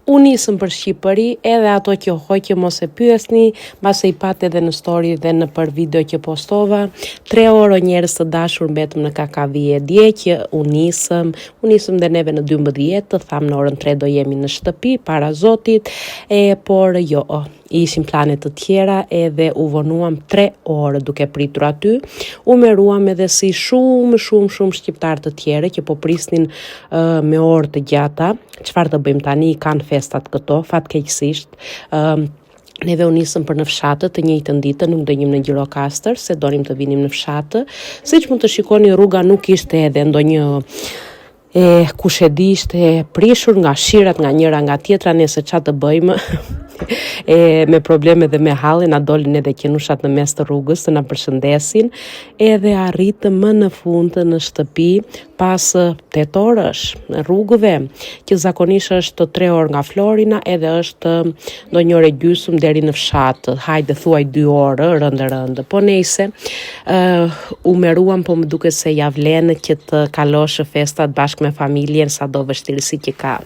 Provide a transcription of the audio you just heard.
U nisëm për Shqipëri, edhe ato që hoqë mos e pyesni, mbase i pat edhe në story dhe në për video që postova. 3 orë njerëz të dashur mbetëm në Kakavije dje që u nisëm dhe neve në 12, të tham në orën 3 do jemi në shtëpi para Zotit, por jo, ishim planet të tjera edhe u vonuam 3 orë duke pritur aty. U meruam edhe si shumë shqiptar të tjere që po prisnin me orë të gjata. Çfarë të bëjmë tani, kanë festat këto, fatkeqësisht. Neve u nisëm për në fshatë të njëjtën ditë, nuk do njëm në Gjirokastër, se donim të vinim në fshatë. Siç mund të shikoni, rruga nuk ishte edhe ndonjë kush e di, ishte prishur nga shirat nga njëra nga tjetra, nëse çfarë të bëjmë. Me probleme dhe me hallin, na dolin edhe qenushat në mes të rrugës të na përshëndesin, edhe arritëm më në fund në shtëpi pas 8 orësh në rrugëve, që zakonisht është 3 orë nga Florina, edhe është ndonjë orë e gjysmë deri në fshatë, hajde thuaj 2 orë rëndë. Po nejse, u meruam, po më duket se ja vlen që të kalosh festat bashkë me familjen, sado vështirësi që ka.